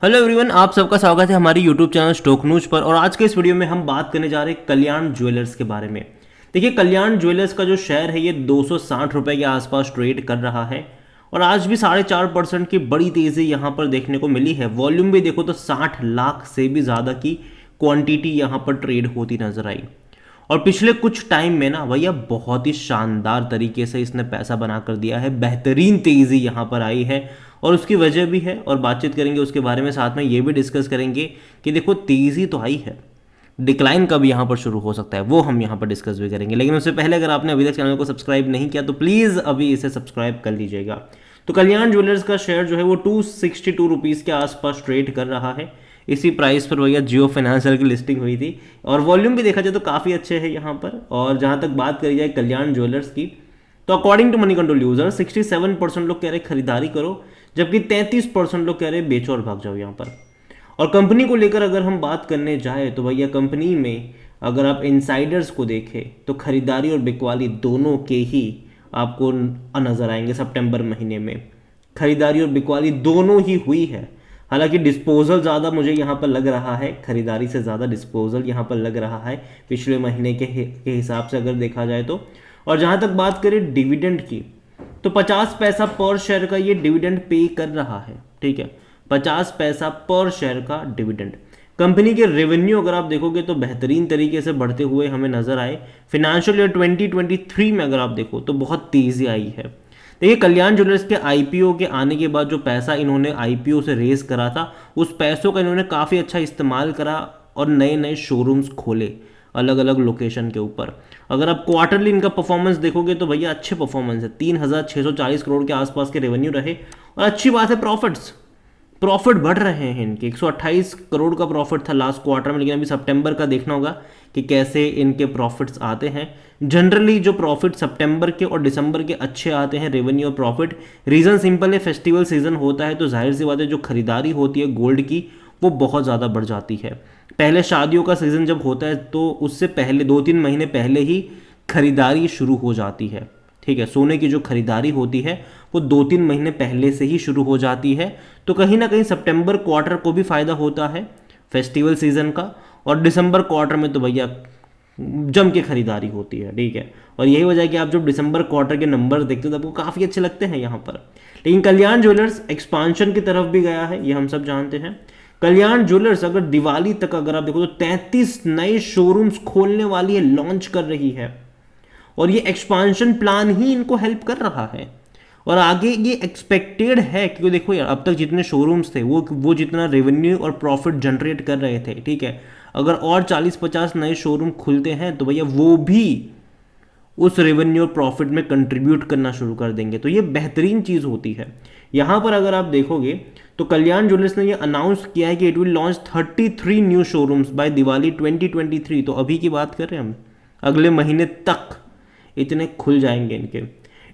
Hello everyone, आप सबका स्वागत है हमारी यूट्यूब चैनल स्टॉक न्यूज पर। और आज के इस वीडियो में हम बात करने जा रहे हैं कल्याण ज्वेलर्स के बारे में। देखिए, कल्याण ज्वेलर्स का जो शेयर है ये 260 रुपये के आसपास ट्रेड कर रहा है और आज भी 4.5% की बड़ी तेज़ी यहाँ पर देखने को मिली है। वॉल्यूम भी देखो तो 60 लाख से भी ज़्यादा की क्वांटिटी यहाँ पर ट्रेड होती नजर आई। और पिछले कुछ टाइम में ना भैया बहुत ही शानदार तरीके से इसने पैसा बना कर दिया है, बेहतरीन तेज़ी यहाँ पर आई है और उसकी वजह भी है और बातचीत करेंगे उसके बारे में। साथ में ये भी डिस्कस करेंगे कि देखो तेज़ी तो आई है, डिक्लाइन कब यहाँ पर शुरू हो सकता है वो हम यहाँ पर डिस्कस भी करेंगे। लेकिन उससे पहले अगर आपने अभी तक चैनल को सब्सक्राइब नहीं किया तो प्लीज़ अभी इसे सब्सक्राइब कर लीजिएगा। तो कल्याण ज्वेलर्स का शेयर जो है वो 262 रुपीज़ के आसपास ट्रेड कर रहा है। इसी प्राइस पर भैया जियो फाइनेंशियल की लिस्टिंग हुई थी और वॉल्यूम भी देखा जाए तो काफ़ी अच्छे है यहाँ पर। और जहाँ तक बात करी जाए कल्याण ज्वेलर्स की तो according to Moneycontrol user 67% लोग कह रहे खरीदारी करो, जबकि 33% लोग कह रहे बेचो और भाग जाओ यहाँ पर। और कंपनी को लेकर अगर हम बात करने जाए तो भैया कंपनी में अगर आप इनसाइडर्स को देखें तो खरीदारी और बिकवाली दोनों के ही आपको नजर आएंगे। सितंबर महीने में खरीदारी और बिकवाली दोनों ही हुई है। हालांकि डिस्पोजल ज़्यादा मुझे यहाँ पर लग रहा है, खरीदारी से ज़्यादा डिस्पोजल यहाँ पर लग रहा है पिछले महीने के हिसाब से अगर देखा जाए तो। और जहाँ तक बात करें डिविडेंड की तो 50 पैसा पर शेयर का ये डिविडेंड पे कर रहा है। ठीक है, 50 पैसा पर शेयर का डिविडेंड। कंपनी के रेवेन्यू अगर आप देखोगे तो बेहतरीन तरीके से बढ़ते हुए हमें नजर आए। फाइनेंशियल ईयर 2023 में अगर आप देखो तो बहुत तेजी आई है। देखिए, कल्याण ज्वेलर्स के आईपीओ के आने के बाद जो पैसा इन्होंने आईपीओ से रेज करा था उस पैसों का इन्होंने काफ़ी अच्छा इस्तेमाल करा और नए नए शोरूम्स खोले अलग अलग लोकेशन के ऊपर। अगर आप क्वार्टरली इनका परफॉर्मेंस देखोगे तो भैया अच्छे परफॉर्मेंस है, 3640 करोड़ के आसपास के रेवेन्यू रहे। और अच्छी बात है प्रॉफिट बढ़ रहे हैं इनके। 128 करोड़ का प्रॉफिट था लास्ट क्वार्टर में, लेकिन अभी सितंबर का देखना होगा कि कैसे इनके प्रॉफिट्स आते हैं। जनरली जो प्रॉफिट सितंबर के और दिसंबर के अच्छे आते हैं रेवेन्यू और प्रॉफिट, रीज़न सिंपल है, फेस्टिवल सीजन होता है तो जाहिर सी बात है जो खरीदारी होती है गोल्ड की वो बहुत ज़्यादा बढ़ जाती है। पहले शादियों का सीज़न जब होता है तो उससे पहले 2-3 महीने पहले ही खरीदारी शुरू हो जाती है। ठीक है, सोने की जो खरीदारी होती है वो 2-3 महीने पहले से ही शुरू हो जाती है। तो कहीं ना कहीं सितंबर क्वार्टर को भी फ़ायदा होता है फेस्टिवल सीज़न का, और दिसंबर क्वार्टर में तो भैया जम के खरीदारी होती है। ठीक है, और यही वजह है कि आप जब दिसंबर क्वार्टर के नंबर देखते हो तो आपको काफ़ी अच्छे लगते हैं यहाँ पर। लेकिन कल्याण ज्वेलर्स एक्सपांशन की तरफ भी गया है, ये हम सब जानते हैं। कल्याण ज्वेलर्स अगर दिवाली तक अगर आप देखो तो 33 नए शोरूम्स खोलने वाली है, लॉन्च कर रही है और ये एक्सपांशन प्लान ही इनको हेल्प कर रहा है। और आगे ये एक्सपेक्टेड है क्योंकि देखो यार अब तक जितने शोरूम्स थे वो जितना रेवेन्यू और प्रॉफिट जनरेट कर रहे थे, ठीक है, अगर और 40-50 नए शोरूम खुलते हैं तो भैया वो भी उस रेवेन्यू और प्रॉफिट में कंट्रीब्यूट करना शुरू कर देंगे। तो ये बेहतरीन चीज़ होती है। यहाँ पर अगर आप देखोगे तो कल्याण ज्वेलर्स ने ये अनाउंस किया है कि it will launch 33 new showrooms by Diwali 2023। तो अभी की बात कर रहे हैं हम, अगले महीने तक इतने खुल जाएंगे इनके।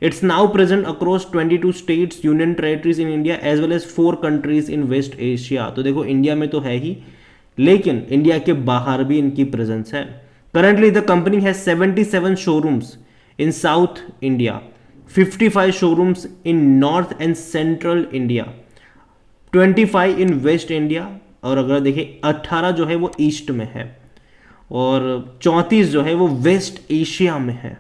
It's now present across 22 states, union territories in India as well as 4 countries in West Asia. तो देखो इंडिया में तो है ही, लेकिन इंडिया के बाहर भी इनकी प्रेजेंस है। Currently, the company has 77 showrooms in South India, 55 showrooms in North and Central India, 25 in West India, और अगर देखें 18 जो है वो ईस्ट में है और 34 जो है वो वेस्ट एशिया में है।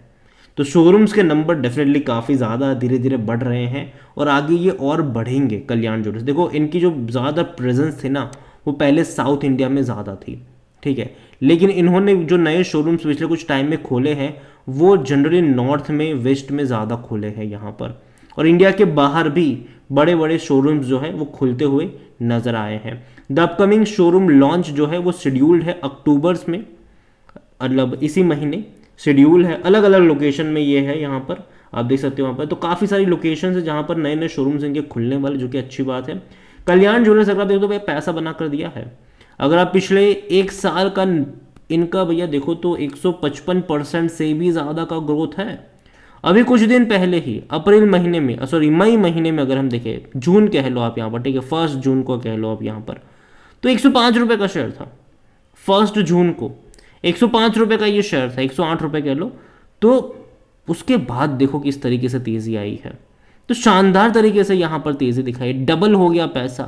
तो शोरूम्स के नंबर डेफिनेटली काफ़ी ज़्यादा धीरे धीरे बढ़ रहे हैं और आगे ये और बढ़ेंगे। कल्याण ज्वेलर्स देखो इनकी जो ज़्यादा प्रेजेंस थी ना वो पहले साउथ इंडिया में ज़्यादा थी, ठीक है, लेकिन इन्होंने जो नए शोरूम्स पिछले कुछ टाइम में खोले हैं वो जनरली नॉर्थ में, वेस्ट में ज़्यादा खोले हैं यहाँ पर। और इंडिया के बाहर भी बड़े बड़े शोरूम्स जो है वो खुलते हुए नजर आए हैं। द अपकमिंग शोरूम लॉन्च जो है वो शेड्यूल्ड है अक्टूबर्स में, मतलब इसी महीने शेड्यूल है। अलग अलग लोकेशन में ये है, यहाँ पर आप देख सकते हो। वहाँ पर तो काफ़ी सारी लोकेशन है जहाँ पर नए नए शोरूम्स इनके खुलने वाले, जो कि अच्छी बात है। कल्याण ज्वेलर्स अगर आप देखो तो भैया पैसा बना कर दिया है। अगर आप पिछले एक साल का इनका भैया देखो तो 155% से भी ज़्यादा का ग्रोथ है। अभी कुछ दिन पहले ही अप्रैल महीने में, सॉरी मई महीने में अगर हम देखें, जून कह लो आप यहाँ पर, ठीक है, 1 जून को कह लो आप यहाँ पर, तो 105 रुपये का शेयर था। 1 जून को 105 रुपये का ये शेयर था, 108 रुपये कह लो। तो उसके बाद देखो किस तरीके से तेज़ी आई है। तो शानदार तरीके से यहाँ पर तेज़ी दिखाई, डबल हो गया पैसा,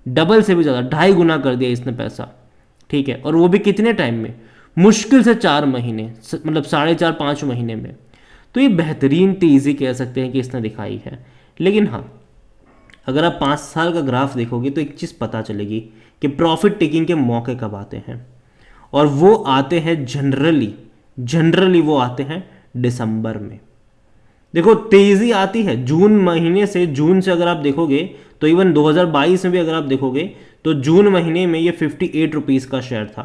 डबल से भी ज़्यादा, 2.5 गुना कर दिया इसने पैसा, ठीक है। और वो भी कितने टाइम में, मुश्किल से 4 महीने, मतलब 4.5-5 महीने में। तो ये बेहतरीन तेज़ी कह सकते हैं कि इसने दिखाई है। लेकिन हाँ, अगर आप 5 साल का ग्राफ देखोगे तो एक चीज़ पता चलेगी कि प्रॉफिट टेकिंग के मौके कब आते हैं, और वो आते हैं जनरली वो आते हैं दिसंबर में। देखो तेज़ी आती है जून महीने से, जून से अगर आप देखोगे तो इवन 2022 में भी अगर आप देखोगे तो जून महीने में ये 58 रुपीज़ का शेयर था,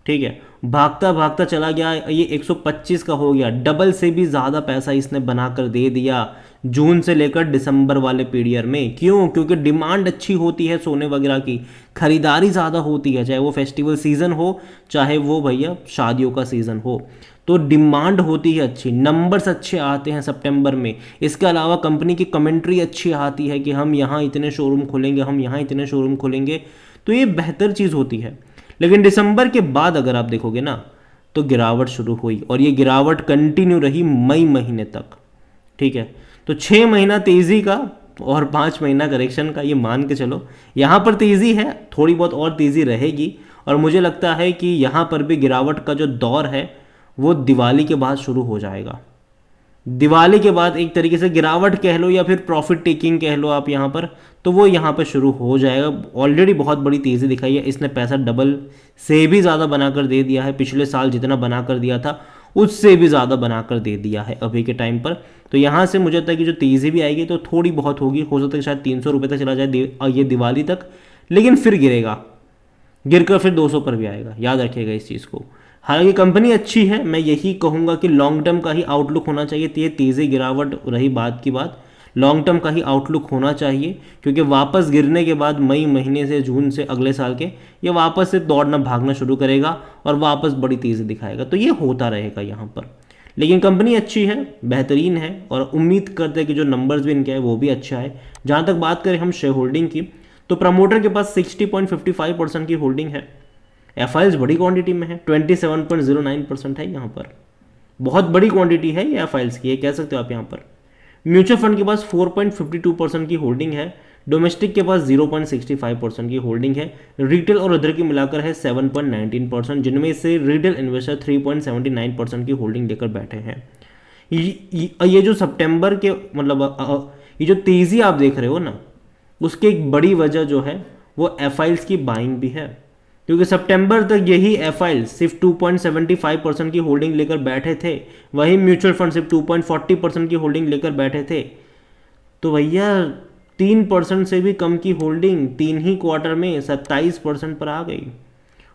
ठीक है। भागता भागता चला गया, ये 125 का हो गया, डबल से भी ज़्यादा पैसा इसने बनाकर दे दिया जून से लेकर दिसंबर वाले पीरियड में। क्यों? क्योंकि डिमांड अच्छी होती है सोने वगैरह की, खरीदारी ज़्यादा होती है, चाहे वो फेस्टिवल सीज़न हो, चाहे वो भैया शादियों का सीज़न हो, तो डिमांड होती है अच्छी, नंबर्स अच्छे आते हैं सितंबर में। इसके अलावा कंपनी की कमेंट्री अच्छी आती है कि हम यहाँ इतने शोरूम खोलेंगे, हम यहाँ इतने शोरूम खोलेंगे, तो ये बेहतर चीज़ होती है। लेकिन दिसंबर के बाद अगर आप देखोगे ना तो गिरावट शुरू हुई, और ये गिरावट कंटिन्यू रही मई महीने तक, ठीक है। तो 6 महीना तेज़ी का और 5 महीना करेक्शन का, ये मान के चलो यहाँ पर तेज़ी है, थोड़ी बहुत और तेज़ी रहेगी, और मुझे लगता है कि यहाँ पर भी गिरावट का जो दौर है वो दिवाली के बाद शुरू हो जाएगा। दिवाली के बाद एक तरीके से गिरावट कह लो या फिर प्रॉफिट टेकिंग कह लो आप यहाँ पर, तो वो यहाँ पर शुरू हो जाएगा। ऑलरेडी बहुत बड़ी तेज़ी दिखाई है, इसने पैसा डबल से भी ज़्यादा बनाकर दे दिया है, पिछले साल जितना बनाकर दिया था उससे भी ज़्यादा बनाकर दे दिया है अभी के टाइम पर। तो यहाँ से मुझे लगता है कि जो तेज़ी भी आएगी तो थोड़ी बहुत होगी, हो सकता है शायद 300 रुपये तक चला जाए ये दिवाली तक, लेकिन फिर गिरेगा, गिरकर फिर 200 पर भी आएगा, याद रखिएगा इस चीज़ को। हालांकि कंपनी अच्छी है, मैं यही कहूँगा कि लॉन्ग टर्म का ही आउटलुक होना चाहिए। तो ये तेज़ी गिरावट रही बात की बात, लॉन्ग टर्म का ही आउटलुक होना चाहिए, क्योंकि वापस गिरने के बाद मई महीने से, जून से अगले साल के, ये वापस से दौड़ना भागना शुरू करेगा और वापस बड़ी तेज़ी दिखाएगा। तो ये होता रहेगा यहाँ पर। लेकिन कंपनी अच्छी है, बेहतरीन है, और उम्मीद करते हैं कि जो नंबर्स भी इनके हैं वो भी अच्छा है। जहाँ तक बात करें हम शेयर होल्डिंग की, तो प्रमोटर के पास 60.55% की होल्डिंग है। एफआईएल्स बड़ी क्वांटिटी में है, 27.09% है यहाँ पर, बहुत बड़ी क्वांटिटी है ये एफआईएल्स की, ये कह सकते हो आप यहाँ पर। म्यूचुअल फंड के पास 4.52% की होल्डिंग है, डोमेस्टिक के पास 0.65% की होल्डिंग है, रिटेल और अदर की मिलाकर है 7.19%, जिनमें से रिटेल इन्वेस्टर 3.79% की होल्डिंग लेकर बैठे हैं। ये जो सितंबर के मतलब ये जो तेज़ी आप देख रहे हो ना, उसकी एक बड़ी वजह जो है वो एफआईएल्स की बाइंग भी है, क्योंकि सितंबर तक यही एफआईएल्स सिर्फ 2.75% की होल्डिंग लेकर बैठे थे, वही म्यूचुअल फंड सिर्फ 2.40% की होल्डिंग लेकर बैठे थे। तो भैया 3% से भी कम की होल्डिंग 3 ही क्वार्टर में 27% पर आ गई,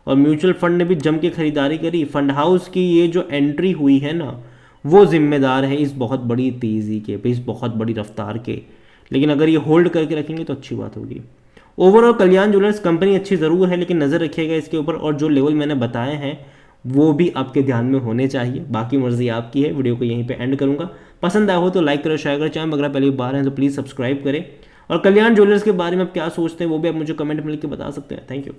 और म्यूचुअल फंड ने भी जम के खरीदारी करी। फंड हाउस की ये जो एंट्री हुई है ना, वो जिम्मेदार है इस बहुत बड़ी तेज़ी के, इस बहुत बड़ी रफ्तार के। लेकिन अगर ये होल्ड करके रखेंगे तो अच्छी बात होगी। ओवरऑल कल्याण ज्वेलर्स कंपनी अच्छी ज़रूर है, लेकिन नज़र रखिएगा इसके ऊपर, और जो लेवल मैंने बताए हैं वो भी आपके ध्यान में होने चाहिए। बाकी मर्जी आपकी है। वीडियो को यहीं पे एंड करूंगा। पसंद आया हो तो लाइक करो, शेयर करो, चैनल अगर पहली बार हैं तो प्लीज़ सब्सक्राइब करें। और कल्याण ज्वेलर्स के बारे में आप क्या सोचते हैं वो भी आप मुझे कमेंट में लिख के बता सकते हैं। Thank you.